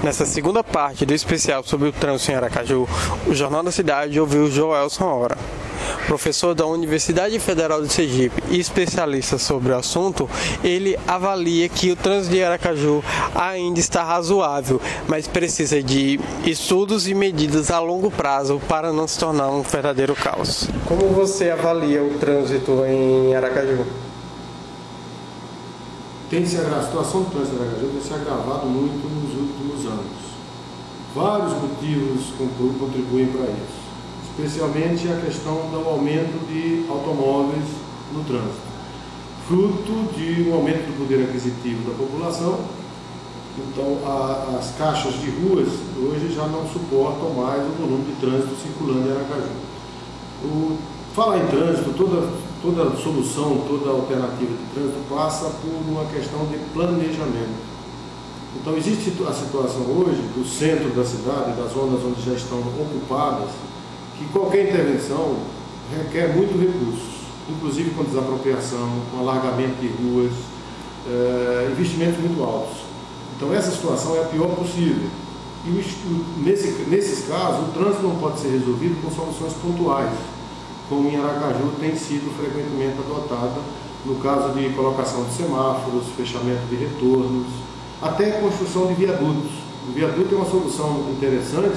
Nessa segunda parte do especial sobre o trânsito em Aracaju, o Jornal da Cidade ouviu Joelson Hora, professor da Universidade Federal de Sergipe e especialista sobre o assunto. Ele avalia que o trânsito de Aracaju ainda está razoável, mas precisa de estudos e medidas a longo prazo para não se tornar um verdadeiro caos. Como você avalia o trânsito em Aracaju? A situação do trânsito em Aracaju tem se agravado muito nos últimos anos. Vários motivos contribuem para isso, especialmente a questão do aumento de automóveis no trânsito, fruto de um aumento do poder aquisitivo da população. Então, as caixas de ruas hoje já não suportam mais o volume de trânsito circulando em Aracaju. Falar em trânsito, toda solução, toda alternativa de trânsito passa por uma questão de planejamento. Então existe a situação hoje do centro da cidade, das zonas onde já estão ocupadas, que qualquer intervenção requer muito recursos, inclusive com desapropriação, com alargamento de ruas, investimentos muito altos. Então essa situação é a pior possível. E nesses casos, o trânsito não pode ser resolvido com soluções pontuais, como em Aracaju tem sido frequentemente adotada, no caso de colocação de semáforos, fechamento de retornos, até construção de viadutos. O viaduto é uma solução interessante,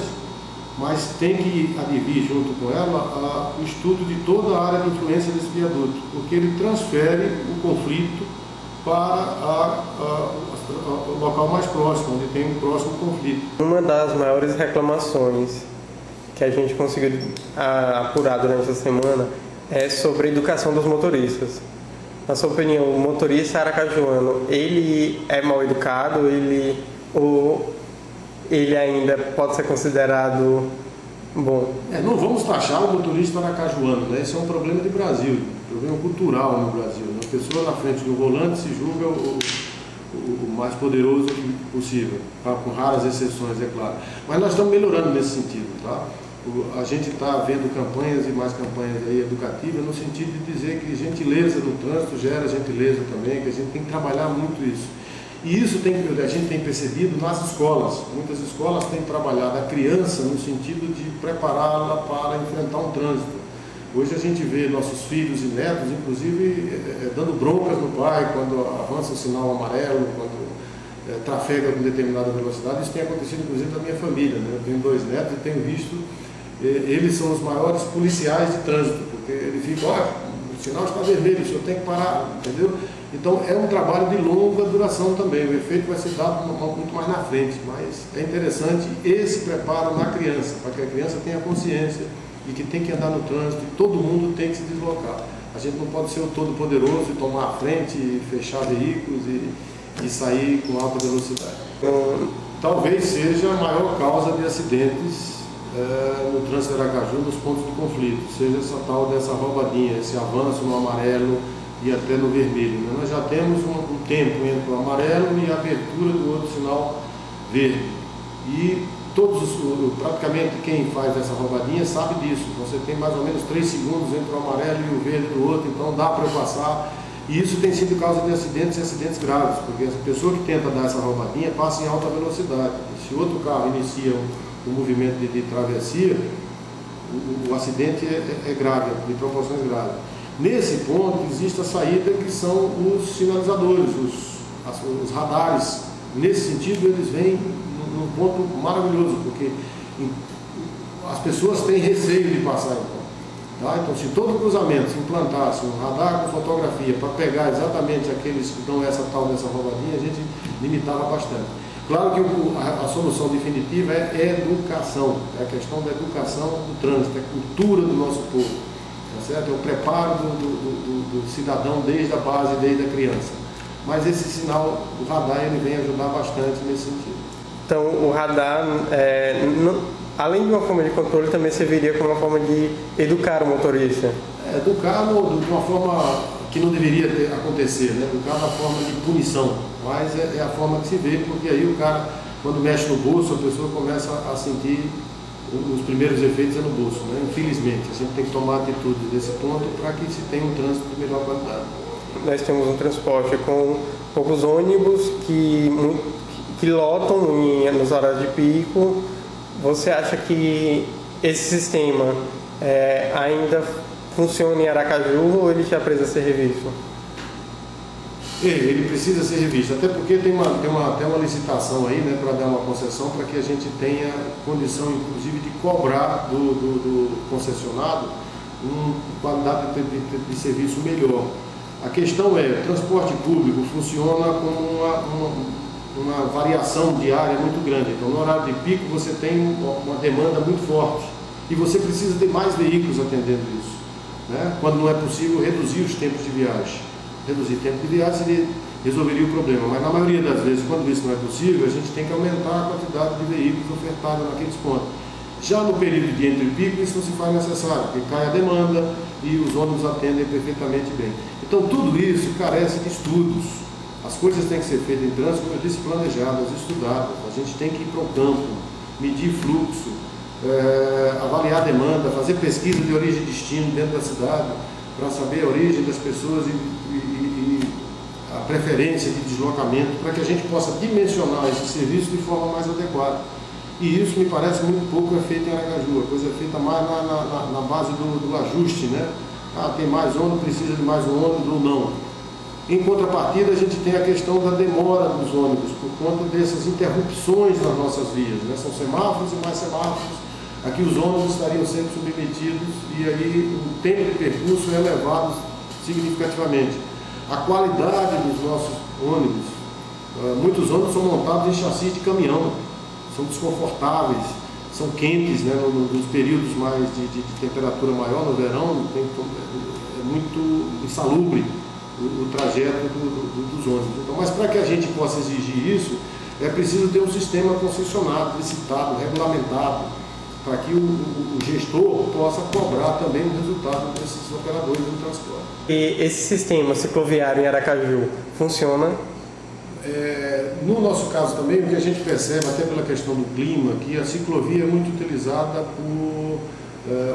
mas tem que advir junto com ela o estudo de toda a área de influência desse viaduto, porque ele transfere o conflito para o local mais próximo, onde tem um próximo conflito. Uma das maiores reclamações que a gente conseguiu apurar durante a semana é sobre a educação dos motoristas. Na sua opinião, o motorista aracajuano, ele é mal educado, ou ele ainda pode ser considerado bom? Não vamos taxar o motorista aracajuano, né? Esse é um problema de Brasil, um problema cultural no Brasil. A pessoa na frente do volante se julga o mais poderoso possível, tá? Com raras exceções, é claro. Mas nós estamos melhorando nesse sentido, tá? A gente está vendo campanhas e mais campanhas aí educativas no sentido de dizer que gentileza no trânsito gera gentileza também, que a gente tem que trabalhar muito isso. E isso a gente tem percebido nas escolas. Muitas escolas têm trabalhado a criança no sentido de prepará-la para enfrentar um trânsito. Hoje a gente vê nossos filhos e netos, inclusive, dando broncas no pai quando avança o sinal amarelo, quando trafega com determinada velocidade. Isso tem acontecido, inclusive, na minha família, né? Eu tenho 2 netos e tenho visto, eles são os maiores policiais de trânsito, porque ele fica, o sinal está vermelho, o senhor tem que parar, entendeu? Então é um trabalho de longa duração também, o efeito vai ser dado muito mais na frente, mas é interessante esse preparo na criança, para que a criança tenha consciência de que tem que andar no trânsito e todo mundo tem que se deslocar. A gente não pode ser o todo-poderoso e tomar a frente, e fechar veículos e sair com alta velocidade. Talvez seja a maior causa de acidentes no trânsito de Aracaju, nos pontos de conflito, seja essa tal dessa roubadinha, esse avanço no amarelo e até no vermelho. Nós já temos um tempo entre o amarelo e a abertura do outro sinal verde. E praticamente quem faz essa roubadinha sabe disso. Você tem mais ou menos 3 segundos entre o amarelo e o verde do outro, então dá para passar. E isso tem sido causa de acidentes e acidentes graves, porque a pessoa que tenta dar essa roubadinha passa em alta velocidade. Se outro carro inicia um movimento de travessia, o acidente é grave, de proporções graves. Nesse ponto existe a saída que são os sinalizadores, os radares. Nesse sentido eles vêm num ponto maravilhoso, porque as pessoas têm receio de passar então. Tá? Então, se todo cruzamento se implantasse um radar com fotografia para pegar exatamente aqueles que dão essa roubadinha, a gente limitava bastante. Claro que a solução definitiva é educação, é a questão da educação do trânsito, é a cultura do nosso povo, tá certo? É o preparo do cidadão desde a base, desde a criança. Mas esse sinal, o radar, ele vem ajudar bastante nesse sentido. Então, o radar, além de uma forma de controle, também serviria como uma forma de educar o motorista? Educar de uma forma que não deveria acontecer, né? Educar na forma de punição, mas é a forma que se vê, porque aí o cara, quando mexe no bolso, a pessoa começa a sentir os primeiros efeitos no bolso, né? Infelizmente, a gente tem que tomar atitude desse ponto para que se tenha um trânsito de melhor qualidade. Nós temos um transporte com poucos ônibus que que lotam nos horários de pico. Você acha que esse sistema ainda funciona em Aracaju ou ele já precisa ser revisto? Ele precisa ser revisto, até porque tem até uma licitação aí, né, para dar uma concessão para que a gente tenha condição, inclusive, de cobrar do concessionado uma qualidade de serviço melhor. A questão é, o transporte público funciona com uma variação diária muito grande. Então, no horário de pico, você tem uma demanda muito forte e você precisa ter mais veículos atendendo isso, né? Quando não é possível reduzir os tempos de viagem. Reduzir tempo de viagem seria, resolveria o problema, mas na maioria das vezes, quando isso não é possível, a gente tem que aumentar a quantidade de veículos ofertados naqueles pontos. Já no período de entre pico, isso não se faz necessário, porque cai a demanda e os ônibus atendem perfeitamente bem. Então, tudo isso carece de estudos. As coisas têm que ser feitas em trânsito, como eu disse, planejadas, estudadas. A gente tem que ir para o campo, medir fluxo, avaliar a demanda, fazer pesquisa de origem e destino dentro da cidade, para saber a origem das pessoas e a preferência de deslocamento, para que a gente possa dimensionar esse serviço de forma mais adequada. E isso me parece muito pouco é feito em Aracaju, a coisa é feita mais na base do ajuste, né? Tem mais ônibus, precisa de mais um ônibus ou não. Em contrapartida, a gente tem a questão da demora dos ônibus, por conta dessas interrupções nas nossas vias, né? São semáforos e mais semáforos. Aqui os ônibus estariam sendo submetidos e aí o tempo de percurso é elevado significativamente. A qualidade dos nossos ônibus, muitos ônibus são montados em chassis de caminhão, são desconfortáveis, são quentes, né, nos períodos mais de temperatura maior, no verão, é muito insalubre o trajeto dos ônibus. Então, mas para que a gente possa exigir isso, é preciso ter um sistema concessionado, licitado, regulamentado, para que o gestor possa cobrar também o resultado desses operadores do transporte. E esse sistema cicloviário em Aracaju funciona? No nosso caso também, o que a gente percebe, até pela questão do clima, que a ciclovia é muito utilizada por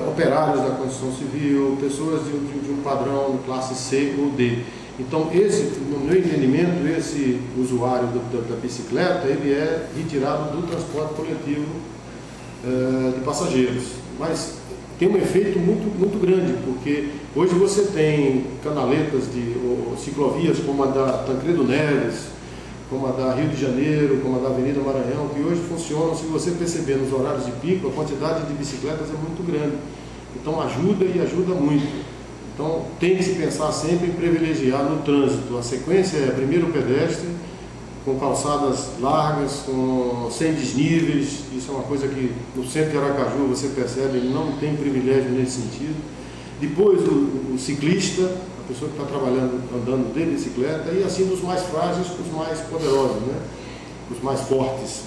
operários da construção civil, pessoas de um padrão classe C ou D. Então, no meu entendimento, esse usuário da bicicleta, ele é retirado do transporte coletivo de passageiros, mas tem um efeito muito grande, porque hoje você tem canaletas ou ciclovias como a da Tancredo Neves, como a da Rio de Janeiro, como a da Avenida Maranhão, que hoje funcionam, se você perceber nos horários de pico, a quantidade de bicicletas é muito grande, então ajuda e ajuda muito. Então tem que se pensar sempre em privilegiar no trânsito. A sequência é primeiro o pedestre, com calçadas largas, sem desníveis. Isso é uma coisa que no centro de Aracaju você percebe, não tem privilégio nesse sentido. Depois o ciclista, a pessoa que está trabalhando, andando de bicicleta, e assim dos mais frágeis para os mais poderosos, né? Os mais fortes.